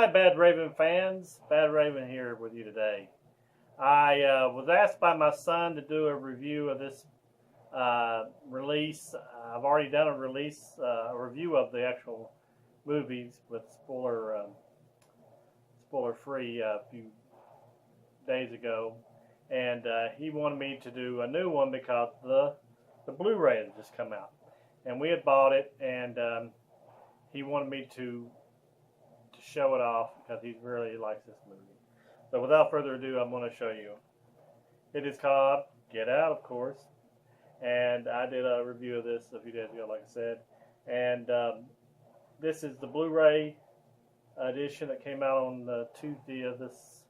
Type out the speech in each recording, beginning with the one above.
Hi, Bad Raven fans. Bad Raven here with you today. I was asked by my son to do a review of this release. I've already done a review of the actual movies with spoiler free a few days ago, and he wanted me to do a new one because the Blu-ray had just come out, and we had bought it, and he wanted me to show it off because he really likes this movie. So without further ado, I'm going to show you. It is called Get Out, of course, and I did a review of this a few days ago, like I said. And this is the Blu-ray edition that came out on Tuesday of this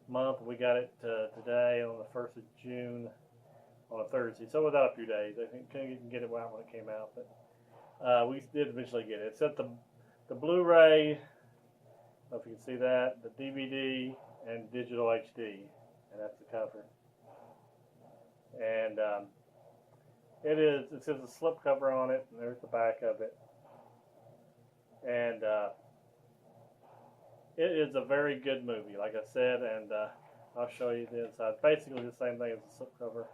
month. We got it today on the 1st of June on a Thursday, so without a few days. I think you can get it out when it came out, but we did eventually get it. It's at the Blu-ray. I don't know if you can see that, the DVD and digital HD, and that's the cover. And it says a slip cover on it, and there's the back of it. And it is a very good movie, like I said, and I'll show you the inside. Basically the same thing as the slip cover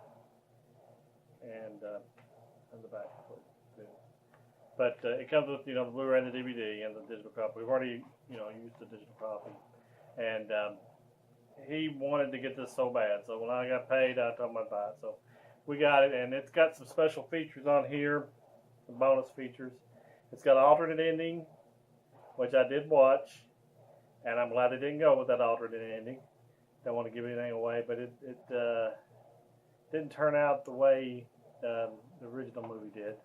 and the back of it too. But it comes with, the Blu-ray and the DVD and the digital copy. We've already, used the digital copy. And he wanted to get this so bad. So when I got paid, I told him I'd buy it. So we got it, and it's got some special features on here, some bonus features. It's got an alternate ending, which I did watch, and I'm glad they didn't go with that alternate ending. Don't want to give anything away, but it didn't turn out the way the original movie did.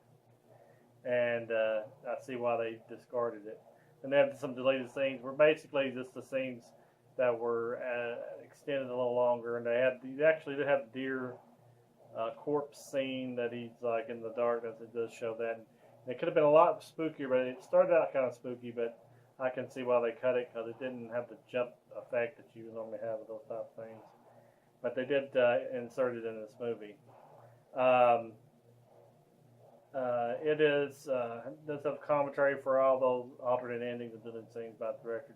And I see why they discarded it. And they have some deleted scenes were basically just the scenes that were extended a little longer. And they actually did have the deer corpse scene that he's like in the darkness. It does show that. And it could have been a lot spookier, but it started out kind of spooky. But I can see why they cut it because it didn't have the jump effect that you normally have with those type of things. But they did insert it in this movie. It does have commentary for all those alternate endings and deleted scenes by director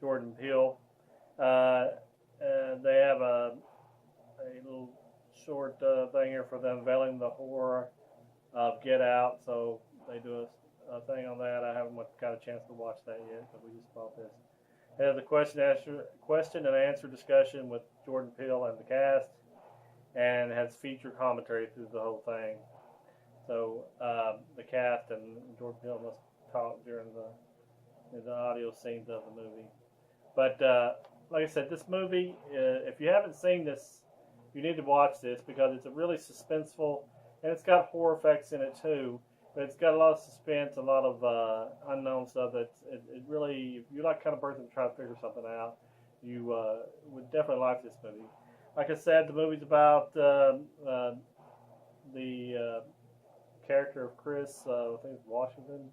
Jordan Peele. They have a little short thing here for them unveiling the horror of Get Out. So they do a thing on that. I haven't got a chance to watch that yet, but we just bought this. It has a question and answer discussion with Jordan Peele and the cast, and has feature commentary through the whole thing. So the cast and Jordan Peele must talk during the audio scenes of the movie. But like I said, this movie, if you haven't seen this, you need to watch this because it's a really suspenseful, and it's got horror effects in it too. But it's got a lot of suspense, a lot of unknown stuff. It really, if you're that kind of person to try to figure something out, you would definitely like this movie. Like I said, the movie's about the character of Chris, I think it's Washington,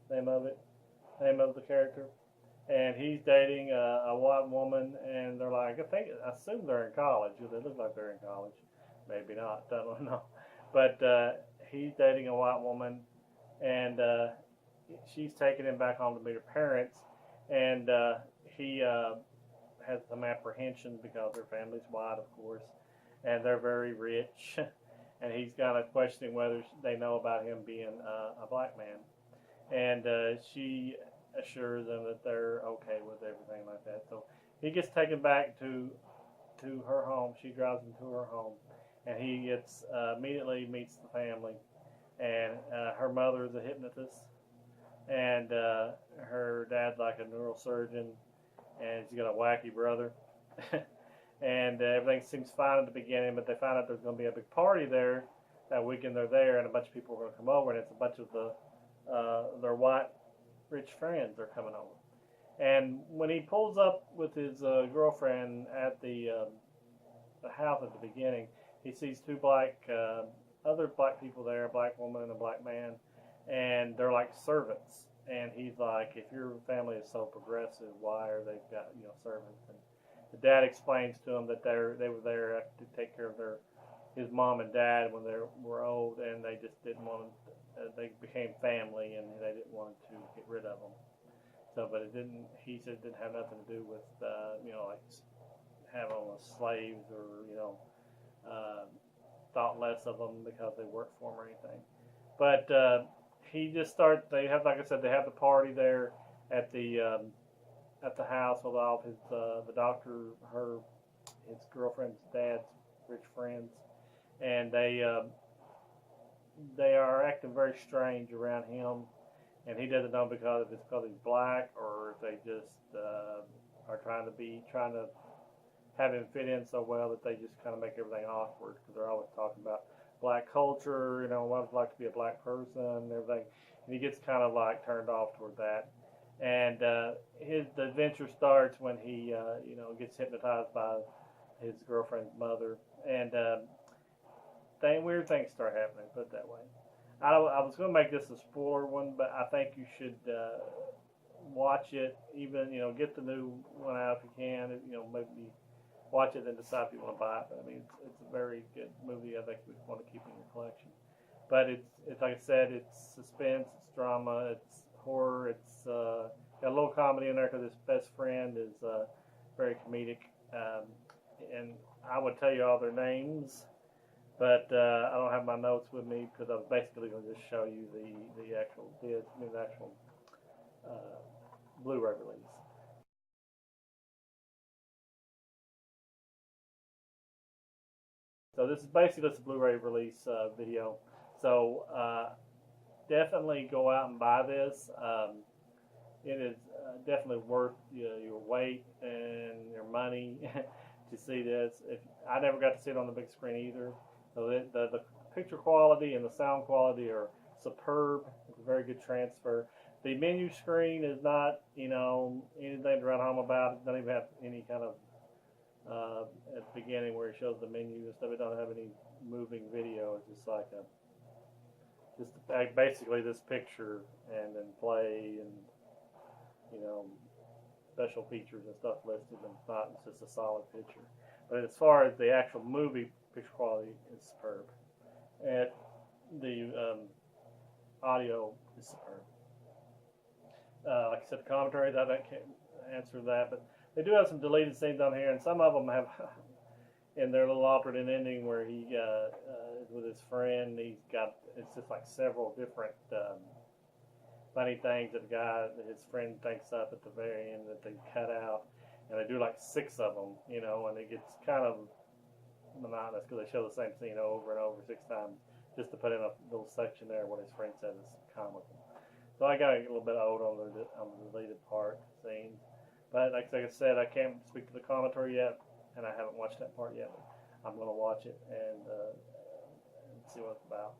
name of the character, and he's dating a white woman, and they're like, I assume they're in college. They look like they're in college, maybe not, I don't know, but he's dating a white woman, and she's taking him back home to meet her parents, and he has some apprehension because their family's white, of course, and they're very rich. And he's kind of questioning whether they know about him being a black man. And she assures them that they're okay with everything like that. So he gets taken back to her home. She drives him to her home. And he immediately meets the family. And her mother is a hypnotist. And her dad's like a neurosurgeon. And she's got a wacky brother. And everything seems fine at the beginning, but they find out there's going to be a big party there that weekend. They're there, and a bunch of people are going to come over, and it's a bunch of their white rich friends are coming over. And when he pulls up with his girlfriend at the house at the beginning, he sees two other black people there, a black woman and a black man, and they're like servants. And he's like, if your family is so progressive, why are they got servants? And the dad explains to him that they were there to take care of his mom and dad when they were old, and they just didn't want them. They became family, and they didn't want to get rid of them. So, but it didn't. He said it didn't have nothing to do with you know, like having slaves or you know, thought less of them because they worked for him or anything. But he just started. They have, like I said, they have the party there at the house with all of his the doctor, his girlfriend's dad's rich friends, and they are acting very strange around him, and he doesn't know because if it's because he's black or if they just are trying to have him fit in so well that they just kind of make everything awkward because they're always talking about black culture, you know, what it's like to be a black person and everything, and he gets kind of like turned off toward that. And the adventure starts when he you know, gets hypnotized by his girlfriend's mother, and weird things start happening. Put it that way. I was going to make this a spoiler one, but I think you should watch it. Even, you know, get the new one out if you can. You know, maybe watch it and decide if you want to buy it. But, I mean, it's a very good movie. I think you would want to keep in your collection. But it's like I said, it's suspense, it's drama, it's horror, it's got a little comedy in there because his best friend is very comedic. And I would tell you all their names, but I don't have my notes with me because I was basically going to just show you the actual Blu-ray release. So this is basically just a Blu-ray release video. So definitely go out and buy this. It is definitely worth your weight and your money to see this. I never got to see it on the big screen either. So the picture quality and the sound quality are superb. It's a very good transfer. The menu screen is not, you know, anything to write home about. It doesn't even have any kind of at the beginning where it shows the menu and stuff. It doesn't have any moving video. It's just like basically this picture and then play and, you know, special features and stuff listed, and it's just a solid picture. But as far as the actual movie, picture quality is superb. And the audio is superb. Like I said, the commentary, that can't answer that, but they do have some deleted scenes on here, and some of them have in their little alternate ending where he is with his friend. It's just like several different funny things that his friend thinks up at the very end that they cut out, and they do like 6 of them, you know, and it gets kind of monotonous because they show the same scene over and over 6 times just to put in a little section there what his friend said is comical. So I got a little bit old on the deleted part scenes, but like I said, I can't speak to the commentary yet, and I haven't watched that part yet. But I'm going to watch it and see what it's about.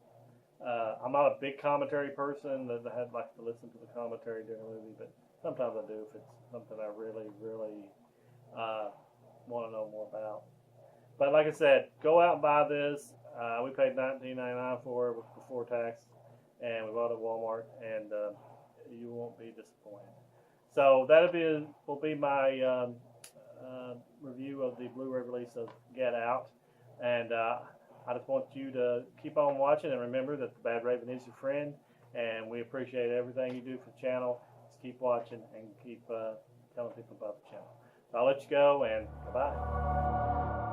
I'm not a big commentary person that I'd like to listen to the commentary during a movie, but sometimes I do if it's something I really, really want to know more about. But like I said, go out and buy this. We paid $19.99 for it before tax, and we bought it at Walmart, and you won't be disappointed. So that will be my review of the Blu-ray release of Get Out, and I just want you to keep on watching, and remember that the Bad Raven is your friend, and we appreciate everything you do for the channel. Just keep watching and keep telling people about the channel. So I'll let you go, and goodbye.